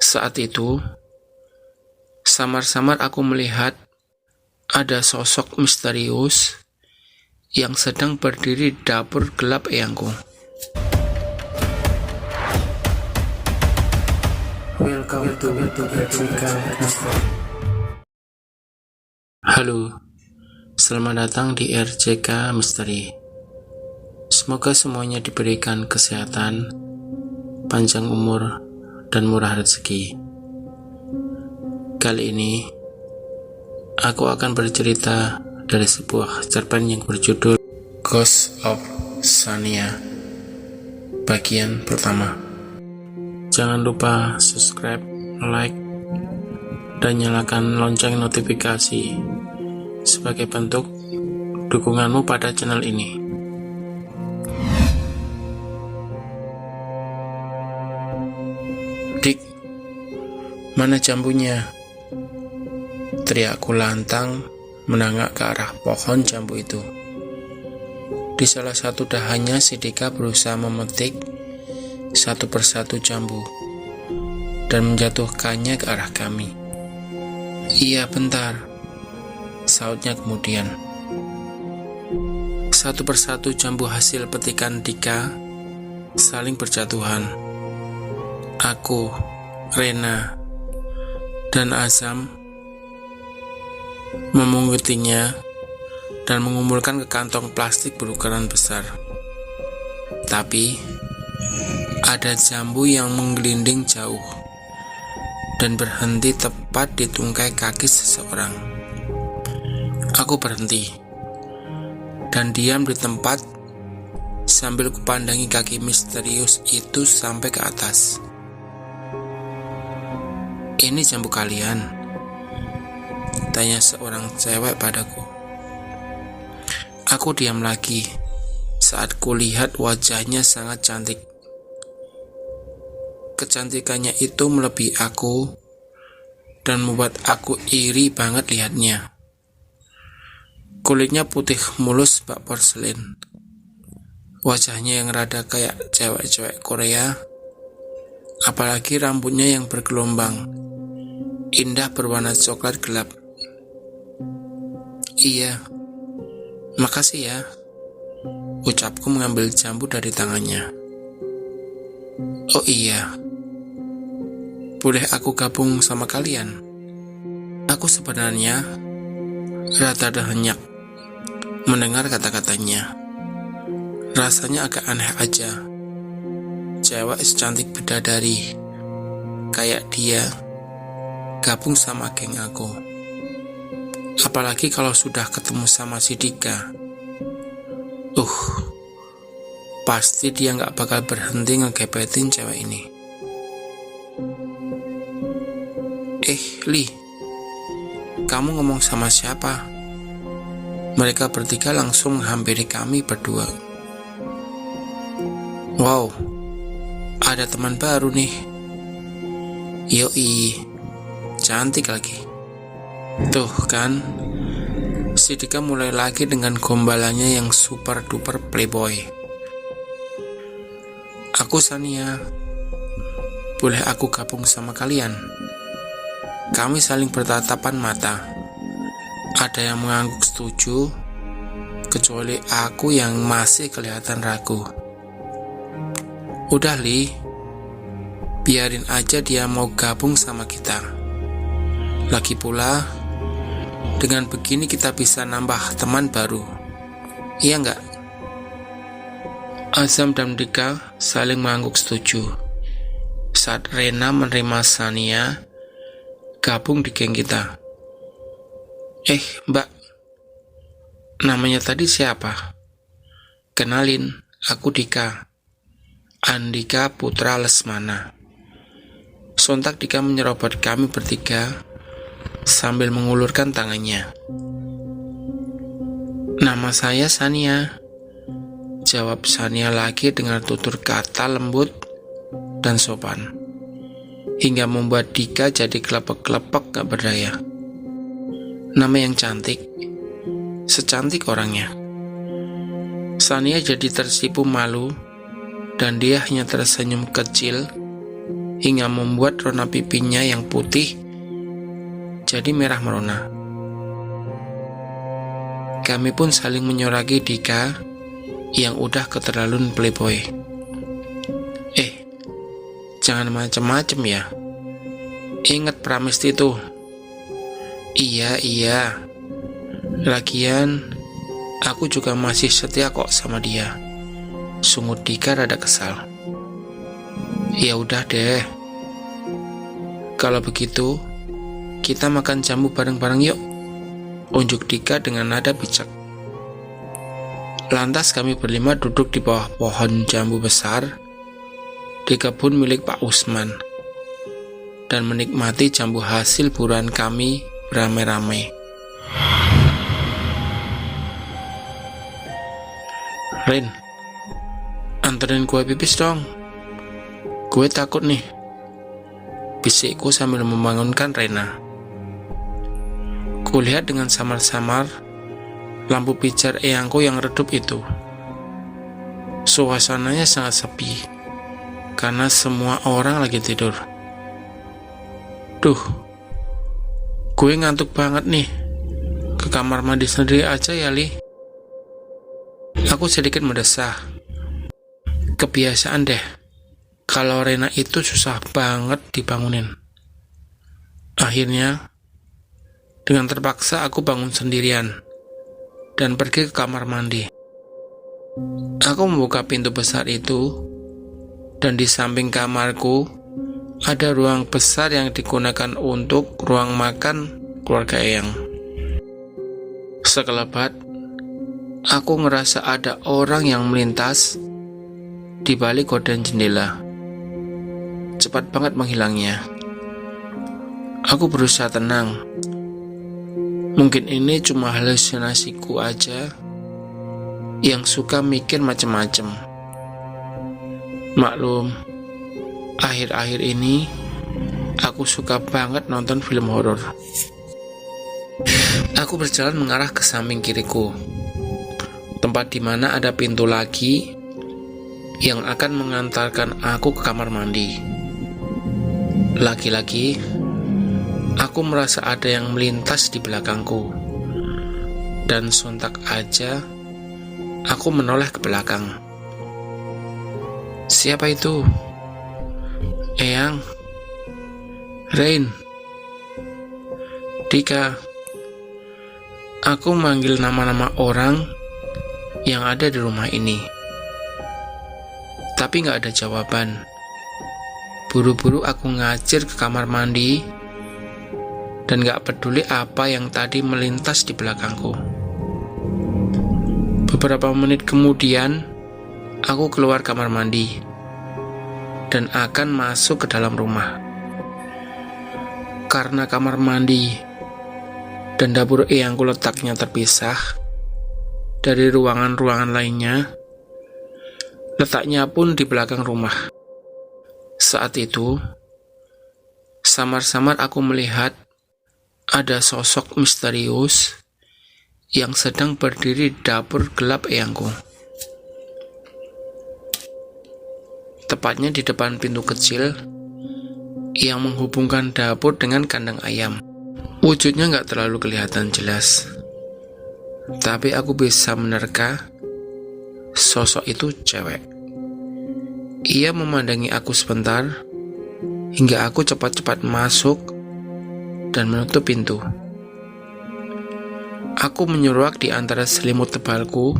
Saat itu, samar-samar aku melihat ada sosok misterius yang sedang berdiri di dapur gelap eyangku. Welcome to RJK Mystery. Halo, selamat datang di RJK Mystery. Semoga semuanya diberikan kesehatan, panjang umur, dan murah rezeki. Kali ini, aku akan bercerita dari sebuah cerpen yang berjudul Ghost of Shania, bagian pertama. Jangan lupa subscribe, like, dan nyalakan lonceng notifikasi sebagai bentuk dukunganmu pada channel ini. Dik, mana jambunya? Teriakku lantang menengok ke arah pohon jambu itu. Di salah satu dahannya si Dika berusaha memetik satu persatu jambu dan menjatuhkannya ke arah kami. Iya, bentar, sautnya kemudian. Satu persatu jambu hasil petikan Dika saling berjatuhan. Aku, Rena, dan Azam memungutinya dan mengumpulkan ke kantong plastik berukuran besar. Tapi, ada jambu yang menggelinding jauh dan berhenti tepat di tungkai kaki seseorang. Aku berhenti dan diam di tempat sambil kupandangi kaki misterius itu sampai ke atas. Ini jambu kalian? Tanya seorang cewek padaku. Aku diam lagi saat kulihat wajahnya sangat cantik. Kecantikannya itu melebihi aku dan membuat aku iri banget lihatnya. Kulitnya putih mulus bak porselin. Wajahnya yang rada kayak cewek-cewek Korea. Apalagi rambutnya yang bergelombang. Indah berwarna coklat gelap. Iya, makasih ya, ucapku mengambil jambu dari tangannya. Oh iya, boleh aku gabung sama kalian? Aku sebenarnya rada henyak mendengar kata-katanya. Rasanya agak aneh aja. Cewek secantik bidadari kayak dia gabung sama geng aku. Apalagi kalau sudah ketemu sama si Dika. Pasti dia gak bakal berhenti ngegebetin cewek ini. Li, kamu ngomong sama siapa? Mereka bertiga langsung menghampiri kami berdua. Wow, ada teman baru nih. Yoi, cantik lagi. Tuh kan, si Dika mulai lagi dengan gombalannya yang super duper playboy. Aku Shania, boleh aku gabung sama kalian? Kami saling bertatapan mata. Ada yang mengangguk setuju, kecuali aku yang masih kelihatan ragu. Udah Li, biarin aja dia mau gabung sama kita. Lagi pula, dengan begini kita bisa nambah teman baru. Iya enggak? Azam dan Dika saling mengangguk setuju saat Rena menerima Shania gabung di geng kita. Mbak, namanya tadi siapa? Kenalin, aku Dika, Andika Putra Lesmana. Sontak Dika menyerobot kami bertiga sambil mengulurkan tangannya. Nama saya Shania, jawab Shania lagi dengan tutur kata lembut dan sopan, hingga membuat Dika jadi kelepek-kelepek gak berdaya. Nama yang cantik, secantik orangnya. Shania jadi tersipu malu dan dia hanya tersenyum kecil hingga membuat rona pipinya yang putih jadi merah merona. Kami pun saling menyoraki Dika yang udah keterlaluan playboy. Jangan macem-macem ya. Ingat Pramesti tuh. Iya. Lagian, aku juga masih setia kok sama dia. Sungut Dika rada kesal. Ya udah deh. Kalau begitu, kita makan jambu bareng-bareng yuk. Unjuk Dika dengan nada bijak. Lantas kami berlima duduk di bawah pohon jambu besar di kebun milik Pak Usman dan menikmati jambu hasil buruan kami beramai-ramai. Rin, anterin gue pipis dong. Gue takut nih, bisikku sambil membangunkan Rena. Kulihat dengan samar-samar lampu pijar eyangku yang redup itu. Suasananya sangat sepi karena semua orang lagi tidur. Duh, gue ngantuk banget nih. Ke kamar mandi sendiri aja ya, Li. Aku sedikit mendesah. Kebiasaan deh, kalau Rena itu susah banget dibangunin. Akhirnya, dengan terpaksa aku bangun sendirian dan pergi ke kamar mandi. Aku membuka pintu besar itu, dan di samping kamarku ada ruang besar yang digunakan untuk ruang makan keluarga Eyang. Sekelebat, aku ngerasa ada orang yang melintas di balik gorden jendela. Cepat banget menghilangnya. Aku berusaha tenang. Mungkin ini cuma halusinasiku aja yang suka mikir macem-macem. Maklum, akhir-akhir ini aku suka banget nonton film horor. Aku berjalan mengarah ke samping kiriku, tempat di mana ada pintu lagi yang akan mengantarkan aku ke kamar mandi. Lagi-lagi, aku merasa ada yang melintas di belakangku, dan sontak aja aku menoleh ke belakang. Siapa itu? Eyang, Rain, Dika. Aku manggil nama-nama orang yang ada di rumah ini, tapi gak ada jawaban. Buru-buru aku ngacir ke kamar mandi dan gak peduli apa yang tadi melintas di belakangku. Beberapa menit kemudian, aku keluar kamar mandi dan akan masuk ke dalam rumah. Karena kamar mandi dan dapur Eyangku letaknya terpisah dari ruangan-ruangan lainnya, letaknya pun di belakang rumah. Saat itu, samar-samar aku melihat ada sosok misterius yang sedang berdiri di dapur gelap Eyangku. Tepatnya di depan pintu kecil yang menghubungkan dapur dengan kandang ayam. Wujudnya gak terlalu kelihatan jelas, tapi aku bisa menerka sosok itu cewek. Ia memandangi aku sebentar, hingga aku cepat-cepat masuk dan menutup pintu. Aku menyeruak di antara selimut tebalku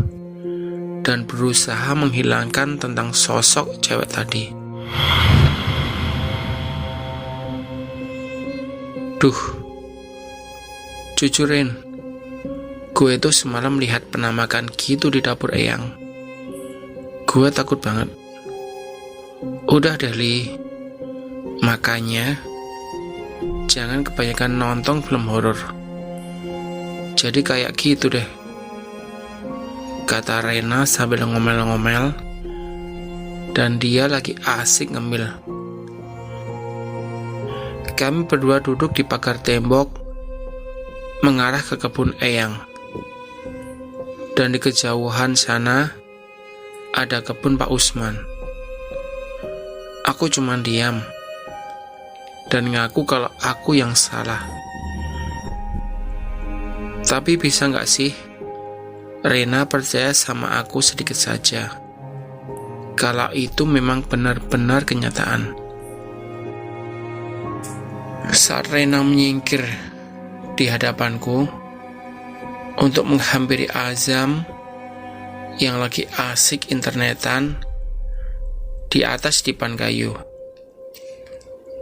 dan berusaha menghilangkan tentang sosok cewek tadi. Duh, jujurin, gue itu semalam lihat penampakan gitu di dapur Eyang. Gue takut banget. Udah deh, Li. Makanya jangan kebanyakan nonton film horor. Jadi kayak gitu deh, kata Rena sambil ngomel-ngomel, dan dia lagi asik ngemil. Kami berdua duduk di pagar tembok mengarah ke kebun Eyang, dan di kejauhan sana ada kebun Pak Usman. Aku cuma diam dan ngaku kalau aku yang salah. Tapi bisa nggak sih Rena percaya sama aku sedikit saja, kalau itu memang benar-benar kenyataan. Saat Rena menyingkir di hadapanku untuk menghampiri Azam yang lagi asik internetan di atas dipan kayu,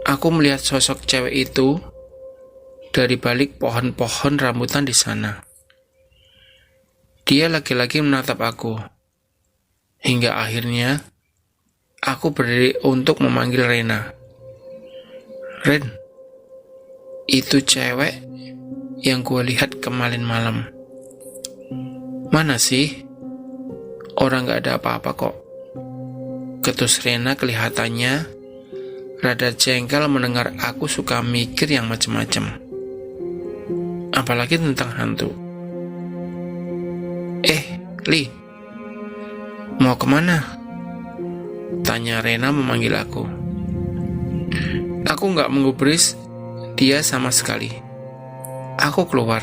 aku melihat sosok cewek itu dari balik pohon-pohon rambutan di sana. Dia lagi-lagi menatap aku, hingga akhirnya aku berdiri untuk memanggil Rena. Ren, itu cewek yang gue lihat kemarin malam. Mana sih? Orang gak ada apa-apa kok. Ketus Rena kelihatannya rada jengkel mendengar aku suka mikir yang macem-macem, apalagi tentang hantu. Li, mau kemana? Tanya Rena memanggil aku. Aku gak menggubris dia sama sekali. Aku keluar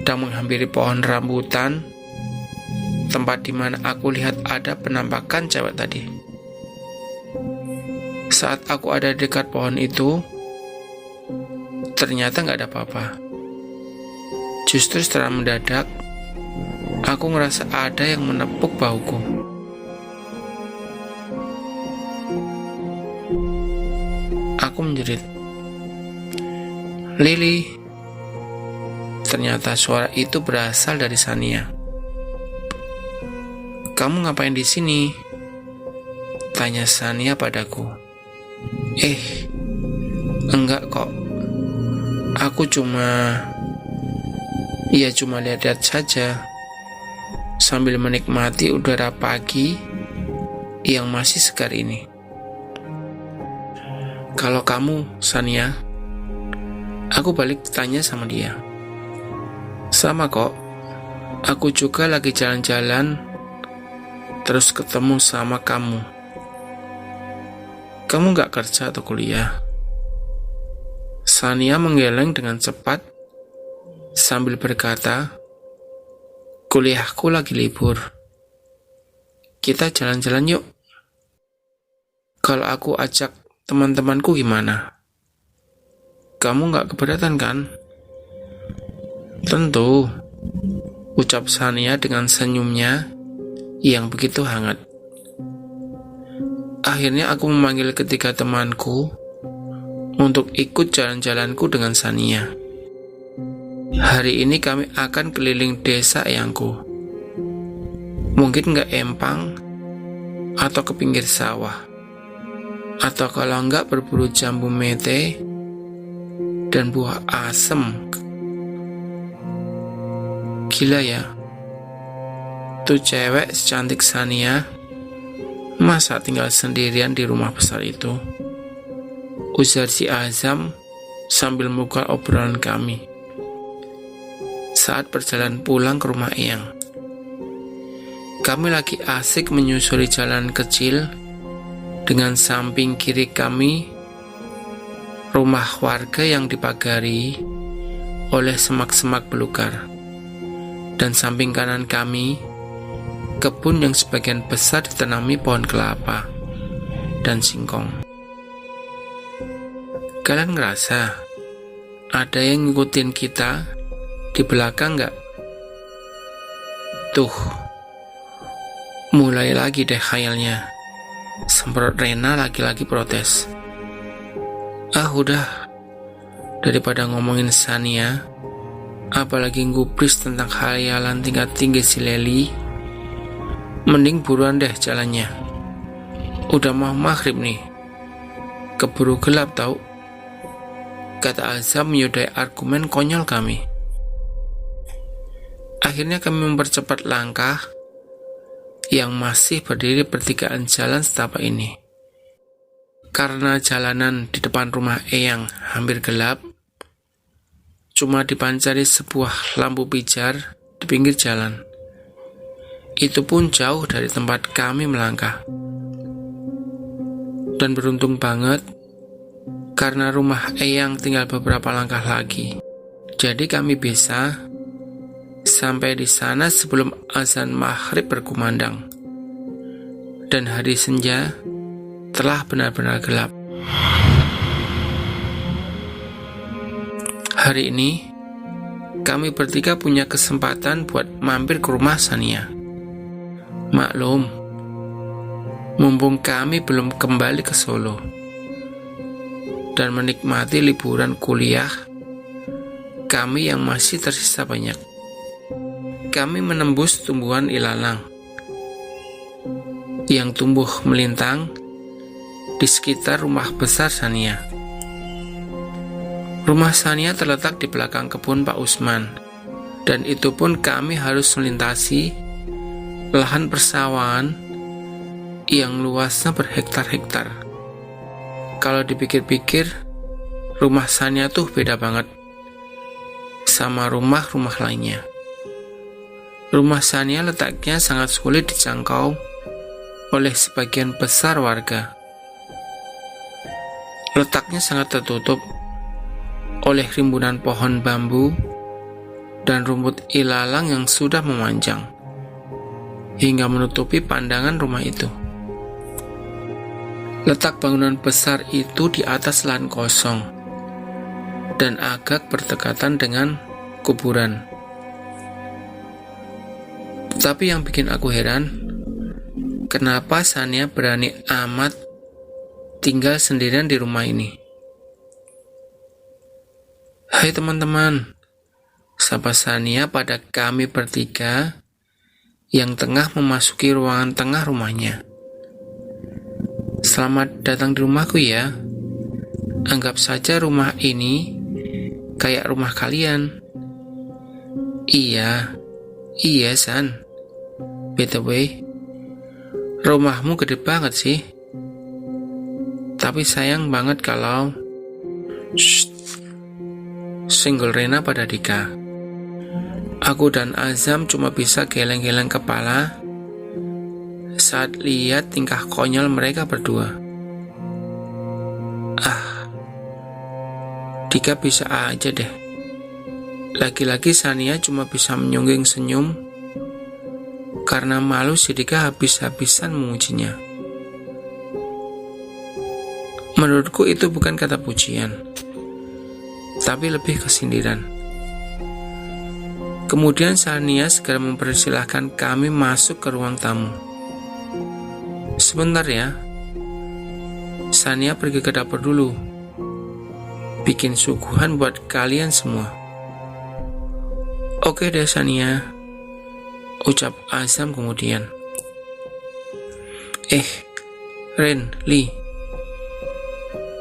dan menghampiri pohon rambutan, tempat di mana aku lihat ada penampakan cewek tadi. Saat aku ada di dekat pohon itu, ternyata gak ada apa-apa. Justru setelah mendadak, aku ngerasa ada yang menepuk bahuku. Aku menjerit, "Lili!" Ternyata suara itu berasal dari Sania. "Kamu ngapain di sini?" Tanya Sania padaku. Enggak kok. Aku cuma lihat-lihat saja, sambil menikmati udara pagi yang masih segar ini. Kalau kamu, Sania? Aku balik tanya sama dia. Sama kok, aku juga lagi jalan-jalan, terus ketemu sama kamu. Kamu gak kerja atau kuliah? Sania menggeleng dengan cepat sambil berkata, kuliahku lagi libur. Kita jalan-jalan yuk. Kalau aku ajak teman-temanku gimana? Kamu gak keberatan kan? Tentu, ucap Sania dengan senyumnya yang begitu hangat. Akhirnya aku memanggil ketiga temanku untuk ikut jalan-jalanku dengan Sania. Hari ini kami akan keliling desa eyangku. Mungkin gak empang, atau ke pinggir sawah, atau kalau enggak berburu jambu mete dan buah asem. Gila ya, tuh cewek secantik Sania masa tinggal sendirian di rumah besar itu? Ujar si Azam sambil membuka obrolan kami saat perjalanan pulang ke rumah eyang. Kami lagi asik menyusuri jalan kecil dengan samping kiri kami rumah warga yang dipagari oleh semak-semak belukar, dan samping kanan kami kebun yang sebagian besar ditanami pohon kelapa dan singkong. Kalian ngerasa ada yang ngikutin kita di belakang nggak? Tuh, mulai lagi deh khayalnya, semprot Rena lagi-lagi protes. Udah, daripada ngomongin Sania, apalagi ngubris tentang khayalan tingkat tinggi si Leli, mending buruan deh jalannya. Udah mau maghrib nih, keburu gelap tau, kata Azam menyudahi argumen konyol kami. Akhirnya kami mempercepat langkah yang masih berdiri pertigaan jalan setapak ini. Karena jalanan di depan rumah eyang hampir gelap, cuma dipancari sebuah lampu pijar di pinggir jalan. Itu pun jauh dari tempat kami melangkah. Dan beruntung banget karena rumah Eyang tinggal beberapa langkah lagi. Jadi kami bisa sampai di sana sebelum azan maghrib berkumandang. Dan hari senja telah benar-benar gelap. Hari ini, kami bertiga punya kesempatan buat mampir ke rumah Sania. Maklum, mumpung kami belum kembali ke Solo dan menikmati liburan kuliah kami yang masih tersisa banyak. Kami menembus tumbuhan ilalang yang tumbuh melintang di sekitar rumah besar Sania. Rumah Sania terletak di belakang kebun Pak Usman, dan itu pun kami harus melintasi lahan persawahan yang luasnya berhektar-hektar. Kalau dipikir-pikir, rumah Sania tuh beda banget sama rumah-rumah lainnya. Rumah Sania letaknya sangat sulit dijangkau oleh sebagian besar warga. Letaknya sangat tertutup oleh rimbunan pohon bambu dan rumput ilalang yang sudah memanjang hingga menutupi pandangan rumah itu. Letak bangunan besar itu di atas lahan kosong dan agak berdekatan dengan kuburan. Tapi yang bikin aku heran, kenapa Sania berani amat tinggal sendirian di rumah ini? Hai teman-teman, sapa Sania pada kami bertiga yang tengah memasuki ruangan tengah rumahnya. Selamat datang di rumahku ya. Anggap saja rumah ini kayak rumah kalian. Iya San. BTW, rumahmu gede banget sih. Tapi sayang banget kalau single Rena pada Dika. Aku dan Azam cuma bisa geleng-geleng kepala saat lihat tingkah konyol mereka berdua. Dika bisa aja deh. Lagi-lagi Sania cuma bisa menyungging senyum karena malu si Dika habis-habisan memujinya. Menurutku itu bukan kata pujian, tapi lebih ke sindiran. Kemudian Sania segera mempersilahkan kami masuk ke ruang tamu. Sebentar ya, Sania pergi ke dapur dulu, bikin suguhan buat kalian semua. Oke deh Sania, ucap Azam kemudian. Ren, Li,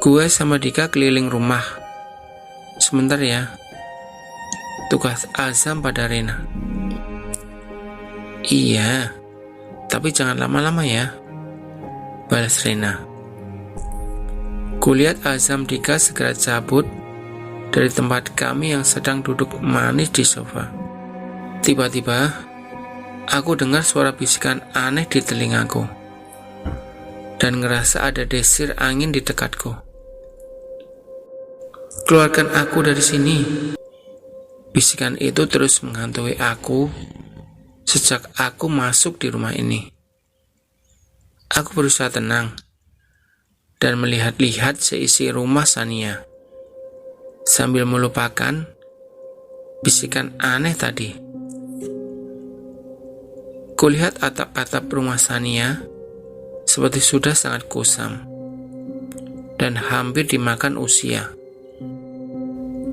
gue sama Dika keliling rumah. Sebentar ya, tugas Azam pada Rena. Iya, tapi jangan lama-lama ya, balas Rena. Kulihat Azam Dika segera cabut dari tempat kami yang sedang duduk manis di sofa. Tiba-tiba, aku dengar suara bisikan aneh di telingaku dan ngerasa ada desir angin di dekatku. Keluarkan aku dari sini. Bisikan itu terus menghantui aku sejak aku masuk di rumah ini. Aku berusaha tenang dan melihat-lihat seisi rumah Sania sambil melupakan bisikan aneh tadi. Kulihat atap-atap rumah Sania seperti sudah sangat kusam dan hampir dimakan usia.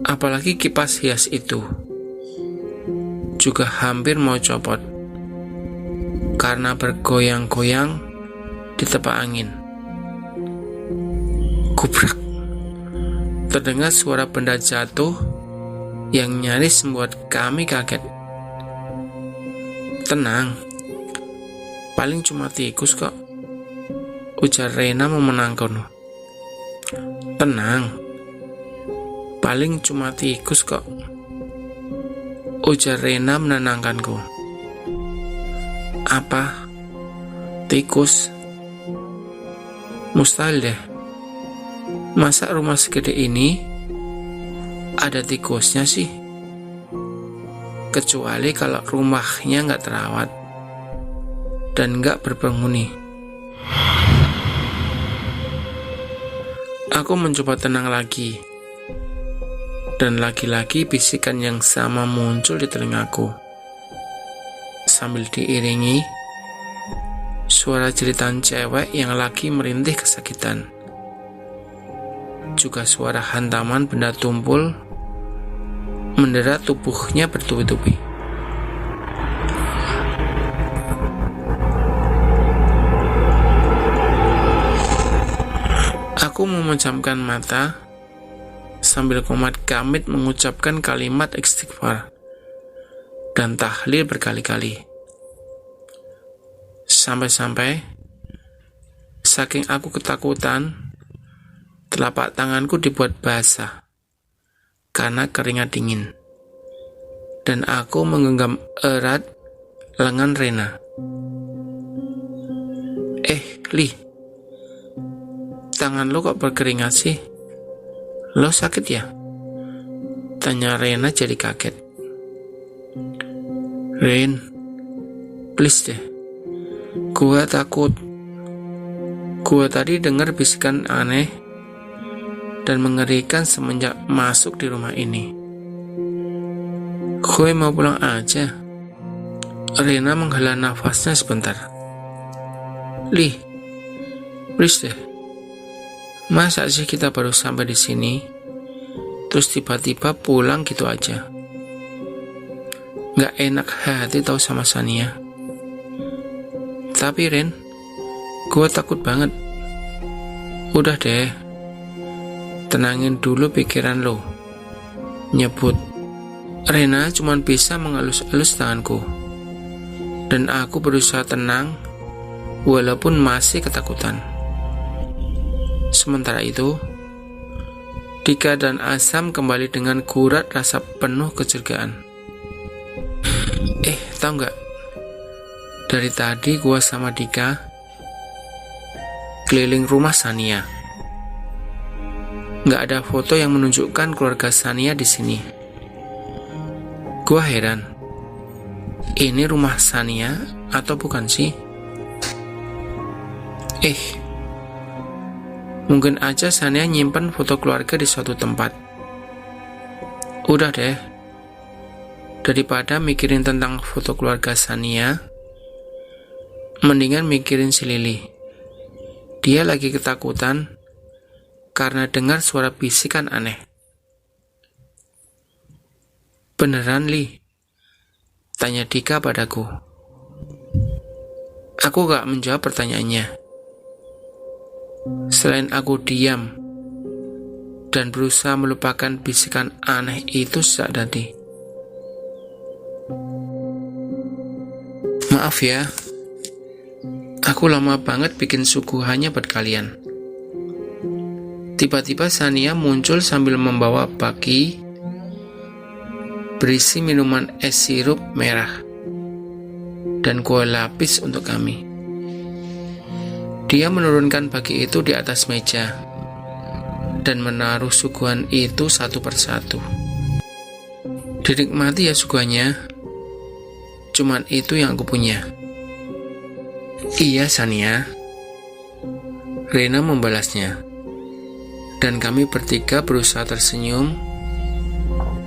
Apalagi kipas hias itu juga hampir mau copot karena bergoyang-goyang di tepak angin. Gubrak, terdengar suara benda jatuh yang nyaris membuat kami kaget. Tenang, paling cuma tikus kok, ujar Rena memenangkan. Tenang, paling cuma tikus kok, ujar Rena menenangkanku. Apa? Tikus? Mustahil deh. Masa rumah segede ini ada tikusnya sih? Kecuali kalau rumahnya nggak terawat dan nggak berpenghuni. Aku mencoba tenang lagi, dan lagi-lagi bisikan yang sama muncul di telingaku. Sambil diiringi suara jeritan cewek yang lagi merintih kesakitan. Juga suara hantaman benda tumpul mendera tubuhnya bertubi-tubi. Aku memejamkan mata sambil komat kamit mengucapkan kalimat istighfar dan tahlil berkali-kali. Sampai-sampai saking aku ketakutan, telapak tanganku dibuat basah karena keringat dingin, dan aku menggenggam erat lengan Rena. Li, tangan lo kok berkeringat sih? Lo sakit ya? Tanya Rena jadi kaget. Ren, please deh, gua takut. Gua tadi dengar bisikan aneh dan mengerikan semenjak masuk di rumah ini. Gue mau pulang aja. Rena menghela nafasnya sebentar. Li, please deh. Masa sih kita baru sampai di sini, terus tiba-tiba pulang gitu aja? Gak enak hati tau sama Sania. Tapi Ren, gue takut banget. Udah deh, tenangin dulu pikiran lo. Nyebut. Rena cuma bisa mengelus-elus tanganku, dan aku berusaha tenang walaupun masih ketakutan. Sementara itu, Dika dan Asam kembali dengan gurat rasa penuh kecurigaan. Tau gak? Dari tadi gua sama Dika keliling rumah Sania. Gak ada foto yang menunjukkan keluarga Sania di sini. Gua heran, ini rumah Sania atau bukan sih? Mungkin aja Sania nyimpen foto keluarga di suatu tempat. Udah deh, daripada mikirin tentang foto keluarga Sania, mendingan mikirin si Lili. Dia lagi ketakutan karena dengar suara bisikan aneh. Beneran, Li? Tanya Dika padaku. Aku gak menjawab pertanyaannya. Selain aku diam dan berusaha melupakan bisikan aneh itu saat tadi. Maaf ya, aku lama banget bikin suguhannya buat kalian. Tiba-tiba Sania muncul sambil membawa baki berisi minuman es sirup merah dan kue lapis untuk kami. Dia menurunkan bagi itu di atas meja dan menaruh suguhan itu satu persatu. Dinikmati ya suguhannya, cuman itu yang aku punya. Iya Sania, Rena membalasnya, dan kami bertiga berusaha tersenyum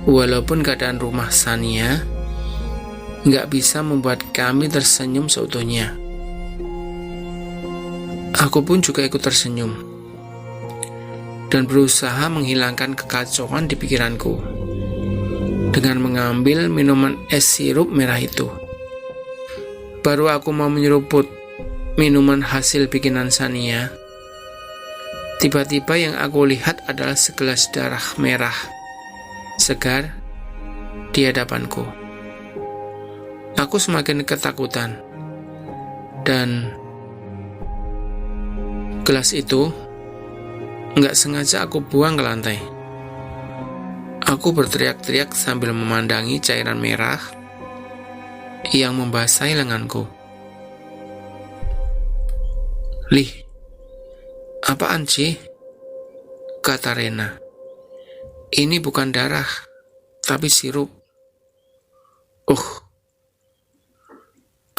walaupun keadaan rumah Sania nggak bisa membuat kami tersenyum seutuhnya. Aku pun juga ikut tersenyum dan berusaha menghilangkan kekacauan di pikiranku dengan mengambil minuman es sirup merah itu. Baru aku mau menyeruput minuman hasil bikinan Sania, tiba-tiba yang aku lihat adalah segelas darah merah segar di hadapanku. Aku semakin ketakutan dan gelas itu nggak sengaja aku buang ke lantai. Aku berteriak-teriak sambil memandangi cairan merah yang membasahi lenganku. Lih, apaan sih? kata Rena. Ini bukan darah, tapi sirup.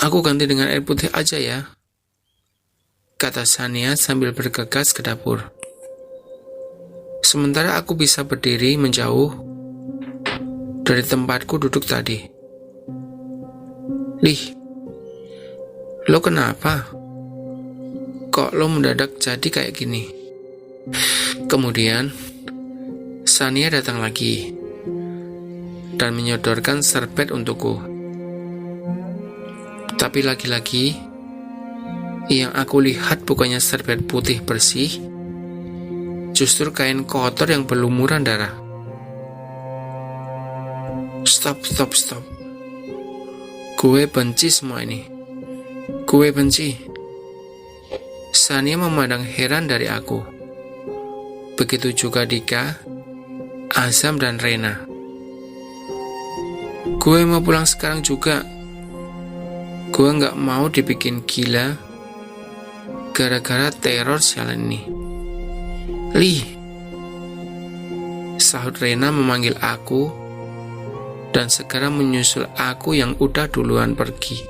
Aku ganti dengan air putih aja ya, kata Sania sambil bergegas ke dapur. Sementara aku bisa berdiri menjauh dari tempatku duduk tadi. Lih, lo kenapa? Kok lo mendadak jadi kayak gini? Kemudian, Sania datang lagi dan menyodorkan serbet untukku. Tapi lagi-lagi, yang aku lihat bukannya serbet putih bersih, justru kain kotor yang berlumuran darah. Stop. Gue benci semua ini. Gue benci. Sania memandang heran dari aku. Begitu juga Dika, Azam, dan Rena. Gue mau pulang sekarang juga. Gue gak mau dibikin gila gara-gara teror sialan ini. Lih, sahut Rena memanggil aku dan segera menyusul aku yang udah duluan pergi.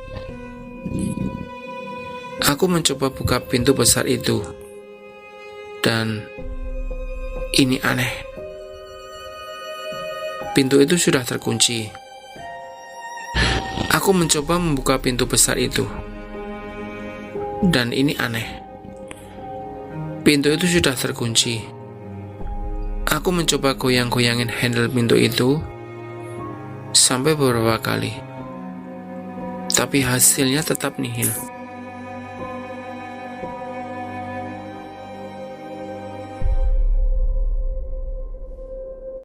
Aku mencoba buka pintu besar itu, dan ini aneh. Pintu itu sudah terkunci. Aku mencoba membuka pintu besar itu, dan ini aneh. Pintu itu sudah terkunci. Aku mencoba goyang-goyangin handle pintu itu sampai beberapa kali, tapi hasilnya tetap nihil.